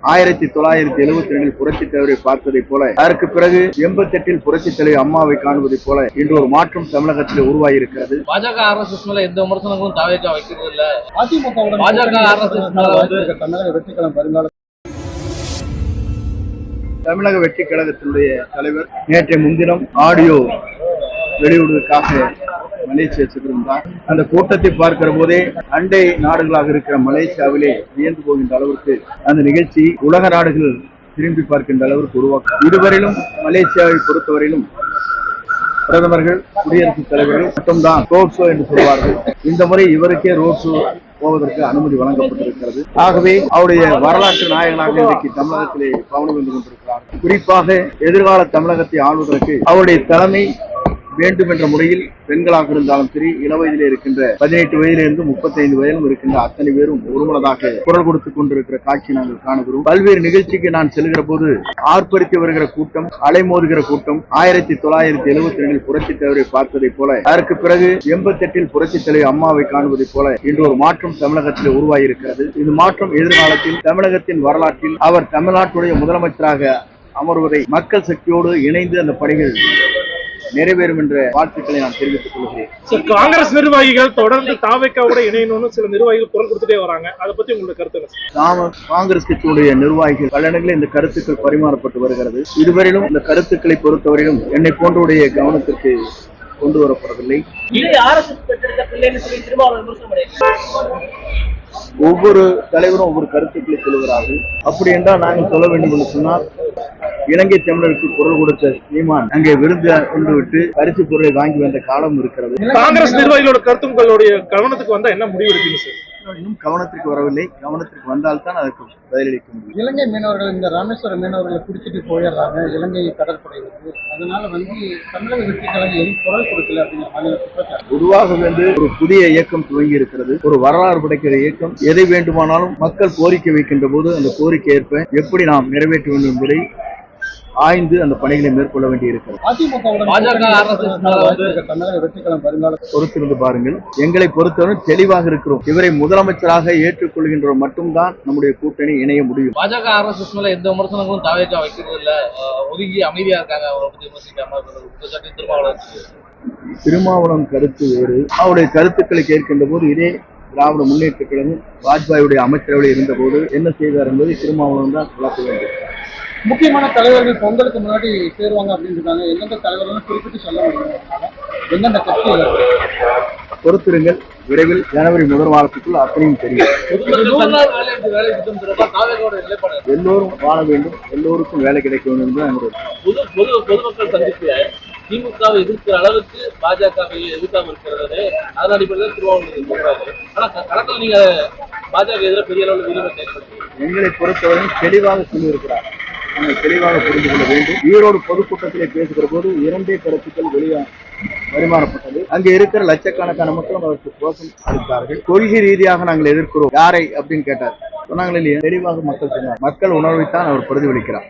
1972 புரட்சித் தலைவரை பார்த்ததை போல, அதற்கு பிறகு 88 புரட்சித் தலைவர் அம்மாவை காணுவதை போல இன்று ஒரு மாற்றம் தமிழகத்தில் உருவாகி இருக்கிறது. பாஜக RSS மேல எந்த விமர்சனங்களும் தாவேகா வைக்கிறது இல்ல. பாஜக RSS தமிழக வெற்றிக்கழகம் வருங்கால தமிழக வெற்றி கழகத்தினுடைய தலைவர் நேற்றைய முன்தினம் ஆடியோ வெளியிடுவதற்காக மலேசியா சென்றிருந்தார். அந்த கூட்டத்தை பார்க்கிற போதே அண்டை நாடுகளாக இருக்கிற மலேசியாவிலே வியந்து போகின்ற அளவிற்கு அந்த நிகழ்ச்சி உலக நாடுகள் திரும்பி பார்க்கின்ற அளவிற்கு உருவாக்கும். இதுவரையிலும் மலேசியாவை பொறுத்தவரையிலும் பிரதமர்கள், குடியரசுத் தலைவர்கள் மட்டும்தான் ரோட் ஷோ என்று சொல்வார்கள். இந்த முறை இவருக்கே ரோட் ஷோ போவதற்கு அனுமதி வழங்கப்பட்டிருக்கிறது. ஆகவே அவருடைய வரலாற்று நாயகனாக இன்றைக்கு தமிழகத்திலே கவனம் வந்து கொண்டிருக்கிறார். குறிப்பாக எதிர்கால தமிழகத்தை ஆளுவதற்கு அவருடைய தலைமை வேண்டும் என்ற முறையில் பெண்களாக இருந்தாலும் சரி, இளவயதிலே இருக்கின்ற 18 வயதிலிருந்து 35 வயதிலும் இருக்கின்ற அத்தனை பேரும் ஒருமனதாக குரல் கொடுத்துக் கொண்டிருக்கிற காட்சி நாங்கள் காணுகிறோம். பல்வேறு நிகழ்ச்சிக்கு நான் செல்கிற போது ஆர்ப்பரித்து வருகிற கூட்டம், அலைமோதுகிற கூட்டம் 1972 புரட்சித் தலைவரை பார்த்ததை போல, அதற்கு பிறகு 88 புரட்சித் தலைவர் அம்மாவை காணுவதை போல இன்று ஒரு மாற்றம் தமிழகத்தில் உருவாகி இருக்கிறது. இது மாற்றம் எதிர்காலத்தில் தமிழகத்தின் வரலாற்றில் அவர் தமிழ்நாட்டுடைய முதலமைச்சராக அமர்வதை மக்கள் சக்தியோடு இணைந்து அந்த பணிகள் நிறைவேறும் என்ற வாழ்த்துக்களை நான் தெரிவித்துக் கொள்கிறேன். காங்கிரஸ் நிர்வாகிகள் தொடர்ந்து தாவேகாவோட இணையணும்னு சில நிர்வாகிகள் குரல் கொடுத்துட்டே வராங்க. அதை பத்தி உங்களுக்கு கருத்து? காங்கிரஸ் கட்சியுடைய நிர்வாகிகள் பல இடங்களில் இந்த கருத்துக்கள் பரிமாறப்பட்டு வருகிறது. இதுவரையிலும் இந்த கருத்துக்களை பொறுத்தவரையிலும் என்னை போன்றவுடைய கவனத்திற்கு கொண்டு வரப்படவில்லை. ஒவ்வொரு தலைவரும் ஒவ்வொரு கருத்துக்களை சொல்லுகிறார்கள். அப்படி என்றால் நாங்கள் சொல்ல வேண்டும் என்று சொன்னால், இலங்கை தமிழருக்கு குரல் கொடுத்த சீமான் அங்கே விருந்து கொண்டு விட்டு பரிசு பொருளை வாங்கி வந்த காலம் இருக்கிறது. காங்கிரஸ் நிர்வாகிகளோட கருத்து உங்களுடைய கவனத்துக்கு வந்தா என்ன முடிவு எடுப்பீங்க சார்? இன்னும் கவனத்திற்கு வரவில்லை. கவனத்திற்கு வந்தால்தான் அதற்கு பதிலளிக்க முடியும். இலங்கை மீனவர்கள் இந்த ராமேஸ்வரம் மீனவர்களை பிடிச்சிட்டு போயிடுறாங்க இலங்கை கடற்படைகளுக்கு. அதனால தமிழக வெற்றி கழகம் குரல் கொடுக்கல அப்படிங்கிற பொதுவாக ஒரு புதிய இயக்கம் துவங்கி இருக்கிறது. ஒரு வரலாறு படைக்கிற இயக்கம். எதை வேண்டுமானாலும் மக்கள் கோரிக்கை வைக்கின்ற போது அந்த கோரிக்கை ஏற்ப எப்படி நாம் நிறைவேற்ற வேண்டும் என்பதை ஆய்ந்து அந்த பணிகளை மேற்கொள்ள வேண்டியிருக்கிறது. பொறுத்திருந்து பாருங்கள். எங்களை பொறுத்தவரை தெளிவாக இருக்கிறோம். இவரை முதலமைச்சராக ஏற்றுக்கொள்கின்ற மட்டும்தான் நம்முடைய கூட்டணி இணைய முடியும். பாஜக RSS மேல எந்த விமர்சனங்களும் தாவேகா வைக்கிறது இல்ல. ஒதுங்கி அமைதியா இருக்காங்க. திருமாவளவன் கருத்து வேறு. அவருடைய கருத்துக்களை கேட்கின்ற போது இதே திராவிட முன்னேற்ற கழகம் வாஜ்பாயுடைய அமைச்சரவையில் இருந்த போது என்ன செய்தார் என்பதை திருமாவளவன் தான் விளக்க வேண்டும். முக்கியமான தலைவர்கள் பொங்கலுக்கு முன்னாடி சேருவாங்க அப்படின்னு இருக்காங்க. எந்தெந்த தலைவர்கள் குறிப்பிட்டு சொல்ல முடியும்? எந்தெந்த கட்சி? பொறுத்திருங்கள். விரைவில் ஜனவரி முதல் வாரத்துக்குள் அத்தனையும் தெரியும். எல்லோரும் வாழ வேண்டும், எல்லோருக்கும் வேலை கிடைக்க வேண்டும் என்பது பொதுமக்கள் சந்திப்பு திமுகவை எதிர்க்கிற அளவுக்கு பாஜகவை எதிர்க்காம இருக்கிறது. அதன் அடிப்படையில் திருவாவூர் சொல்றாரு. ஆனா களத்தில் நீங்க பாஜக எதிராக பெரிய அளவில் விரிவாக செயல்படுறீங்க. எங்களை பொறுத்தவரை தெளிவாக சொல்லியிருக்கிறார். நாங்கள் தெளிவாக புரிந்து கொள்ள வேண்டும். ஈரோடு பொதுக்கூட்டத்திலே பேசுகிற போது 2 கருத்துக்கள் பரிமாறப்பட்டது. அங்கே இருக்கிற லட்சக்கணக்கான மக்களும் அதற்கு கோஷம் அளித்தார்கள். கொள்கை ரீதியாக நாங்கள் எதிர்க்கிறோம். யாரை அப்படின்னு கேட்டார். சொன்னாங்களே இல்லையா? தெளிவாக மக்கள் சொன்னார். மக்கள் உணர்வைத்தான் அவர் பிரதிபலிக்கிறார்.